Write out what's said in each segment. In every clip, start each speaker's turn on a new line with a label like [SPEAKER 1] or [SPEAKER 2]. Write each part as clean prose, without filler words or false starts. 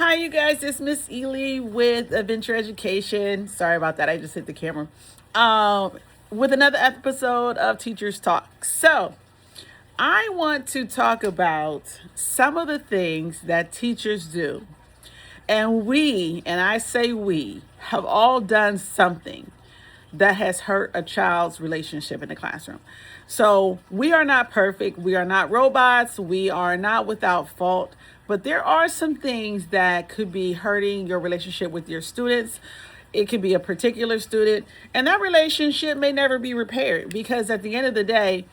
[SPEAKER 1] Hi, you guys. It's Miss Ely with Adventure Education. Sorry about that. I just hit the camera. With another episode of Teachers Talk. So, I want to talk about some of the things that teachers do. And and I say we, have all done something that has hurt a child's relationship in the classroom. So we are not perfect. We are not robots. We are not without fault. But there are some things that could be hurting your relationship with your students. It could be a particular student, and that relationship may never be repaired because at the end of the day,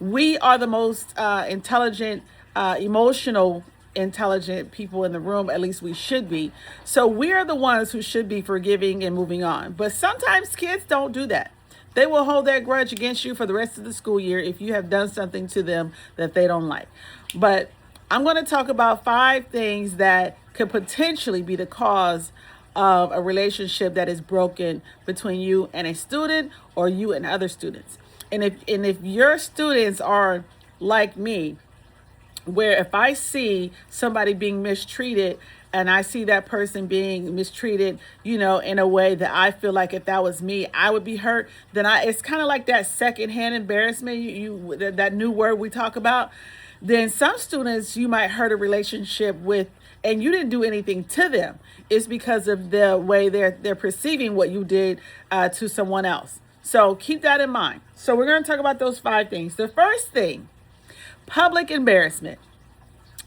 [SPEAKER 1] we are the most intelligent, emotional, intelligent people in the room. At least we should be. So we are the ones who should be forgiving and moving on. But sometimes kids don't do that. They will hold that grudge against you for the rest of the school year if you have done something to them that they don't like. But I'm going to talk about 5 things that could potentially be the cause of a relationship that is broken between you and a student or you and other students. And if your students are like me, where if I see somebody being mistreated and I see that person being mistreated, in a way that I feel like if that was me, I would be hurt, then it's kind of like that secondhand embarrassment, that new word we talk about. Then some students you might hurt a relationship with and you didn't do anything to them. It's because of the way they're perceiving what you did to someone else. So keep that in mind. So we're going to talk about those 5 things. The first thing, public embarrassment.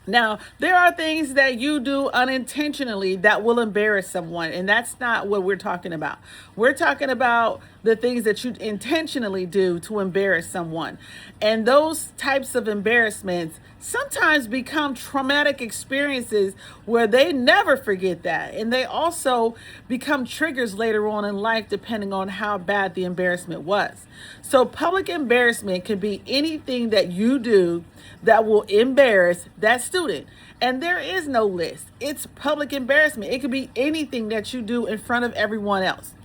[SPEAKER 1] Now, there are things that you do unintentionally that will embarrass someone, and that's not what we're talking about. We're talking about the things that you intentionally do to embarrass someone. And those types of embarrassments sometimes become traumatic experiences where they never forget that. And they also become triggers later on in life, depending on how bad the embarrassment was. So public embarrassment can be anything that you do that will embarrass that student. And there is no list. It's public embarrassment. It could be anything that you do in front of everyone else.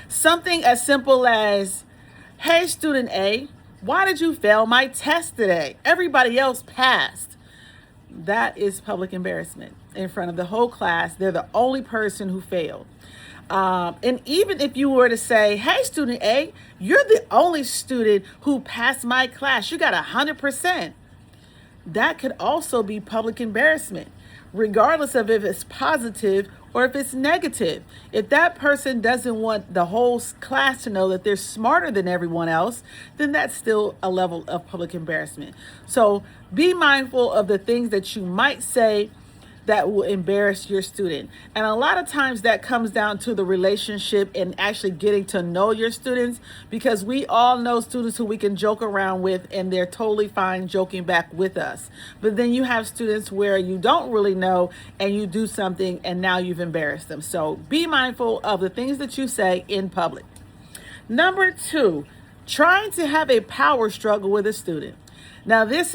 [SPEAKER 1] Something as simple as, hey, student A, why did you fail my test today? Everybody else passed. That is public embarrassment in front of the whole class. They're the only person who failed. And even if you were to say, hey, student A, you're the only student who passed my class. You got 100%. That could also be public embarrassment, regardless of if it's positive or if it's negative. If that person doesn't want the whole class to know that they're smarter than everyone else, then that's still a level of public embarrassment. So be mindful of the things that you might say that will embarrass your student. And a lot of times that comes down to the relationship and actually getting to know your students, because we all know students who we can joke around with and they're totally fine joking back with us. But then you have students where you don't really know and you do something and now you've embarrassed them. So be mindful of the things that you say in public. Number 2, trying to have a power struggle with a student. Now, this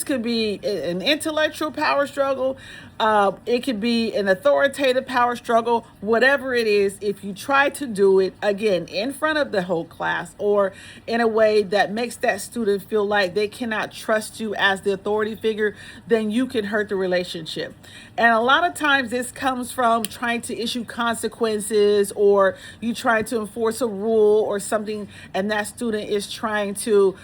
[SPEAKER 1] could be an intellectual power struggle. It could be an authoritative power struggle. Whatever it is, if you try to do it, again, in front of the whole class or in a way that makes that student feel like they cannot trust you as the authority figure, then you can hurt the relationship. And a lot of times this comes from trying to issue consequences, or you try to enforce a rule or something, and that student is trying to,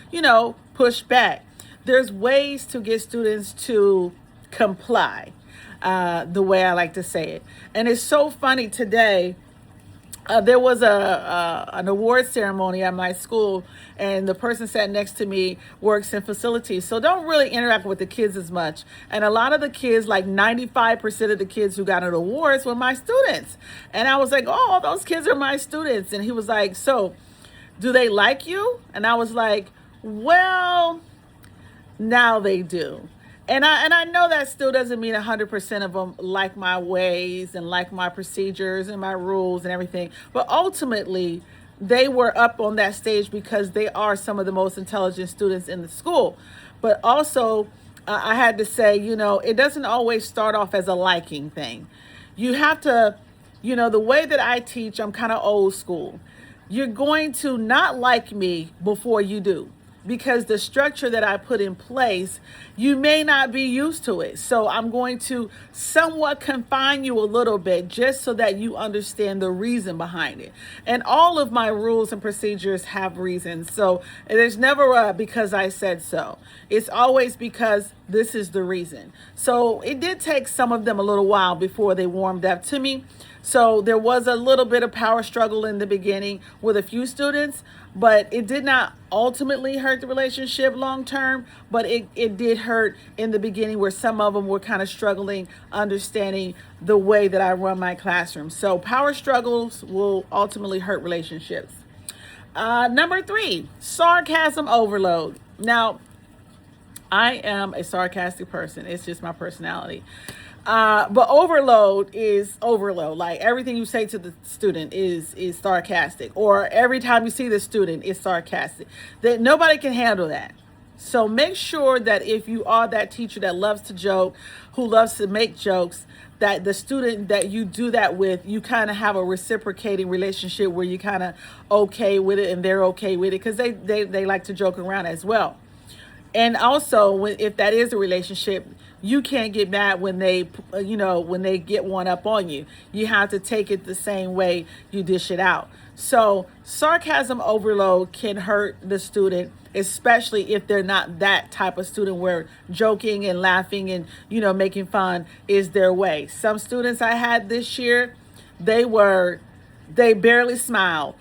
[SPEAKER 1] push back. There's ways to get students to comply, the way I like to say it. And it's so funny today. There was an award ceremony at my school, and the person sat next to me works in facilities, so don't really interact with the kids as much. And a lot of the kids, like 95% of the kids who got an awards, were my students. And I was like, oh, those kids are my students. And he was like, so do they like you? And I was like, well, now they do. And I know that still doesn't mean 100% of them like my ways and like my procedures and my rules and everything. But ultimately, they were up on that stage because they are some of the most intelligent students in the school. But also, I had to say, it doesn't always start off as a liking thing. You have to, the way that I teach, I'm kind of old school. You're going to not like me before you do. because the structure that I put in place, you may not be used to it. So I'm going to somewhat confine you a little bit just so that you understand the reason behind it. And all of my rules and procedures have reasons. So there's never a because I said so. It's always because this is the reason. So it did take some of them a little while before they warmed up to me. So there was a little bit of power struggle in the beginning with a few students, but it did not ultimately hurt the relationship long term, but it did hurt in the beginning where some of them were kind of struggling understanding the way that I run my classroom. So power struggles will ultimately hurt relationships. Number 3, sarcasm overload. Now, I am a sarcastic person. It's just my personality. But overload is overload. Like everything you say to the student is sarcastic, or every time you see the student is sarcastic. That nobody can handle that. So make sure that if you are that teacher that loves to joke, who loves to make jokes, that the student that you do that with, you kind of have a reciprocating relationship where you kind of okay with it and they're okay with it, because they like to joke around as well. And also, if that is a relationship, you can't get mad when they get one up on you. You have to take it the same way you dish it out. So sarcasm overload can hurt the student, especially if they're not that type of student where joking and laughing and, making fun is their way. Some students I had this year, they barely smiled.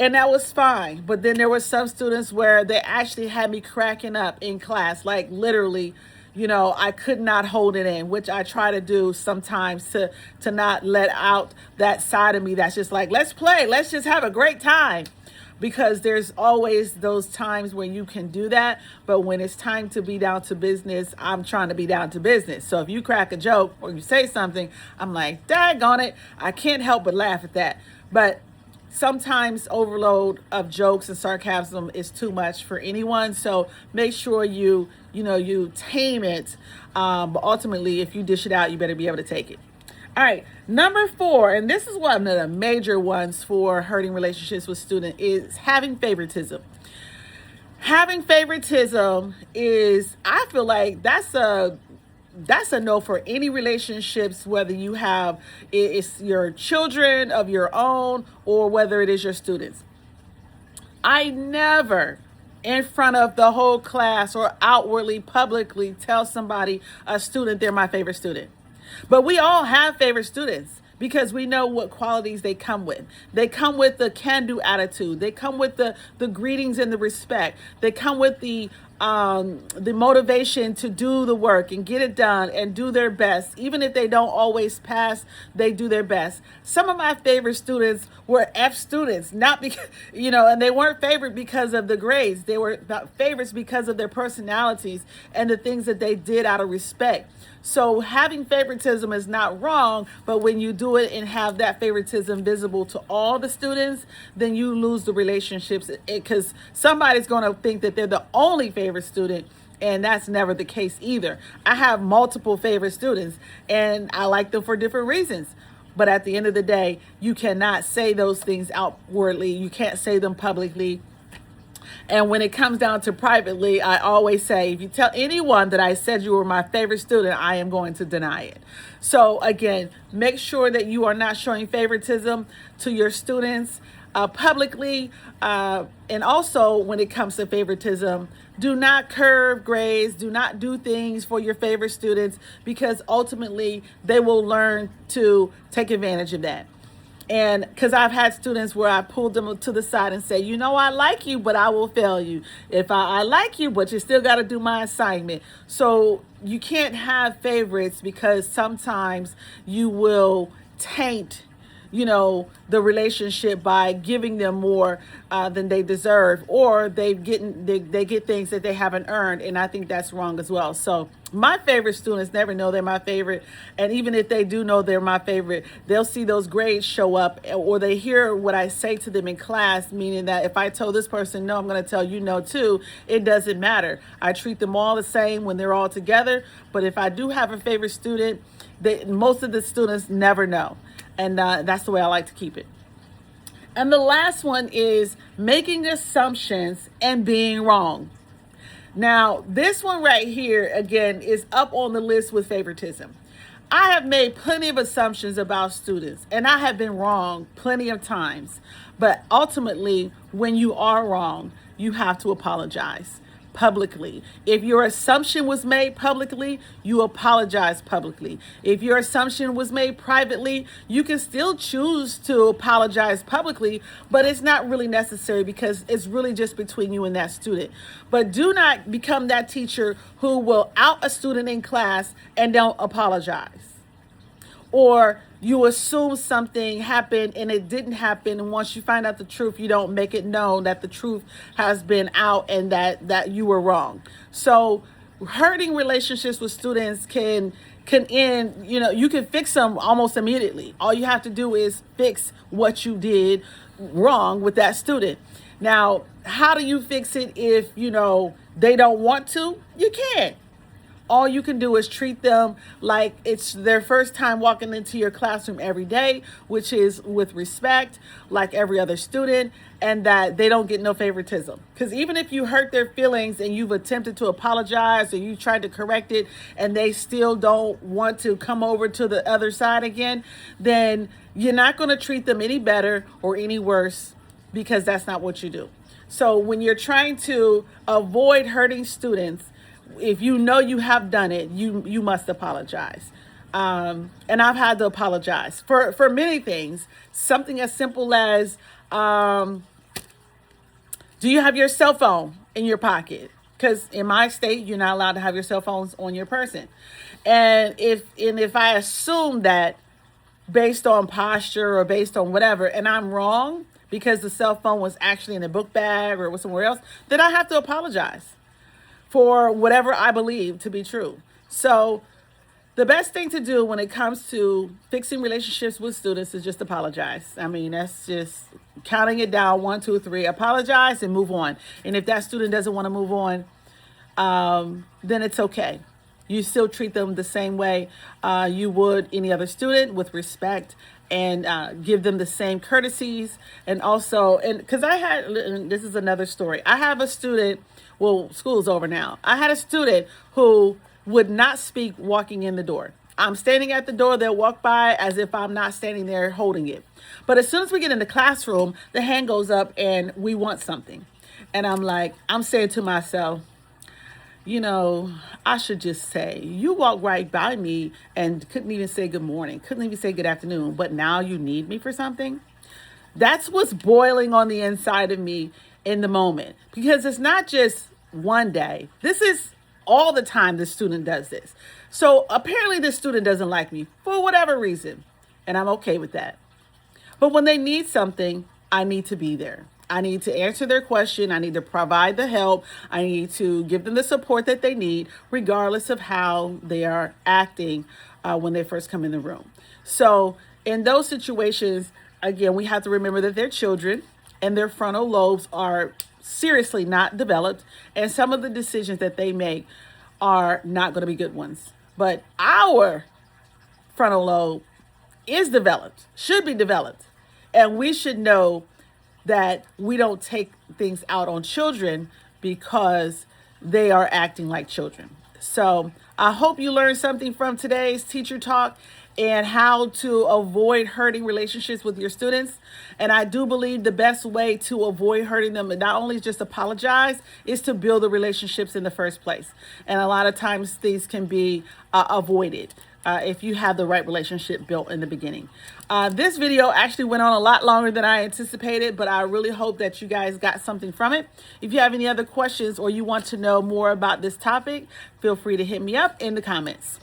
[SPEAKER 1] And that was fine. But then there were some students where they actually had me cracking up in class, like literally, I could not hold it in, which I try to do sometimes to not let out that side of me that's just like, let's play, let's just have a great time. Because there's always those times when you can do that. But when it's time to be down to business, I'm trying to be down to business. So if you crack a joke or you say something, I'm like, daggone it, I can't help but laugh at that. But sometimes overload of jokes and sarcasm is too much for anyone. So make sure you tame it. But ultimately, if you dish it out, you better be able to take it. All right, number 4, and this is one of the major ones for hurting relationships with students, is having favoritism. Having favoritism is, I feel like that's a no for any relationships, whether you have it's your children of your own or whether it is your students. I never in front of the whole class or outwardly publicly tell somebody, a student, they're my favorite student. But we all have favorite students because we know what qualities they come with. They come with the can-do attitude. They come with the greetings and the respect. They come with the motivation to do the work and get it done and do their best. Even if they don't always pass, they do their best. Some of my favorite students were F students, not because, and they weren't favorite because of the grades. They were favorites because of their personalities and the things that they did out of respect. So having favoritism is not wrong, but when you do it and have that favoritism visible to all the students, then you lose the relationships, because somebody's going to think that they're the only favorite student, and that's never the case either. I have multiple favorite students, and I like them for different reasons. But at the end of the day, you cannot say those things outwardly. You can't say them publicly. And when it comes down to privately, I always say, if you tell anyone that I said you were my favorite student, I am going to deny it. So again, make sure that you are not showing favoritism to your students publicly. And also when it comes to favoritism, do not curve grades. Do not do things for your favorite students, because ultimately they will learn to take advantage of that. And because I've had students where I pulled them to the side and say, I like you, but I will fail you. If I like you, but you still got to do my assignment. So you can't have favorites, because sometimes you will taint the relationship by giving them more than they deserve, or they get things that they haven't earned. And I think that's wrong as well. So my favorite students never know they're my favorite. And even if they do know they're my favorite, they'll see those grades show up, or they hear what I say to them in class, meaning that if I told this person no, I'm going to tell you no too. It doesn't matter. I treat them all the same when they're all together. But if I do have a favorite student, most of the students never know. And that's the way I like to keep it. And the last one is making assumptions and being wrong. Now, this one right here, again, is up on the list with favoritism. I have made plenty of assumptions about students, and I have been wrong plenty of times. But ultimately, when you are wrong, you have to apologize publicly. If your assumption was made publicly, you apologize publicly. If your assumption was made privately, you can still choose to apologize publicly, but it's not really necessary because it's really just between you and that student. But do not become that teacher who will out a student in class and don't apologize. Or you assume something happened and it didn't happen, and once you find out the truth, you don't make it known that the truth has been out and that you were wrong. So hurting relationships with students can end, you can fix them almost immediately. All you have to do is fix what you did wrong with that student. Now, how do you fix it if they don't want to? You can't. All you can do is treat them like it's their first time walking into your classroom every day, which is with respect, like every other student, and that they don't get no favoritism. Because even if you hurt their feelings and you've attempted to apologize or you tried to correct it and they still don't want to come over to the other side again, then you're not going to treat them any better or any worse, because that's not what you do. So when you're trying to avoid hurting students, if you know you have done it, you must apologize. And I've had to apologize for many things. Something as simple as, do you have your cell phone in your pocket? Because in my state, you're not allowed to have your cell phones on your person. And if I assume that based on posture or based on whatever, and I'm wrong because the cell phone was actually in a book bag or it was somewhere else, then I have to apologize for whatever I believe to be true. So the best thing to do when it comes to fixing relationships with students is just apologize. I mean, that's just counting it down. 1, 2, 3, apologize and move on. And if that student doesn't want to move on, then it's okay. You still treat them the same way you would any other student, with respect, and give them the same courtesies. And also, and because this is another story. I have a student, well, school's over now. I had a student who would not speak walking in the door. I'm standing at the door, they'll walk by as if I'm not standing there holding it. But as soon as we get in the classroom, the hand goes up and we want something. And I'm saying to myself, I should just say, you walked right by me and couldn't even say good morning, couldn't even say good afternoon, but now you need me for something. That's what's boiling on the inside of me in the moment, because it's not just one day. This is all the time the student does this. So apparently the student doesn't like me for whatever reason, and I'm okay with that. But when they need something, I need to be there. I need to answer their question. I need to provide the help. I need to give them the support that they need, regardless of how they are acting when they first come in the room. So in those situations, again, we have to remember that they're children and their frontal lobes are seriously not developed. And some of the decisions that they make are not going to be good ones. But our frontal lobe is developed, should be developed. And we should know that we don't take things out on children because they are acting like children. So I hope you learned something from today's teacher talk and how to avoid hurting relationships with your students. And I do believe the best way to avoid hurting them, and not only just apologize, is to build the relationships in the first place. And a lot of times these can be avoided if you have the right relationship built in the beginning. This video actually went on a lot longer than I anticipated, but I really hope that you guys got something from it. If you have any other questions or you want to know more about this topic, feel free to hit me up in the comments.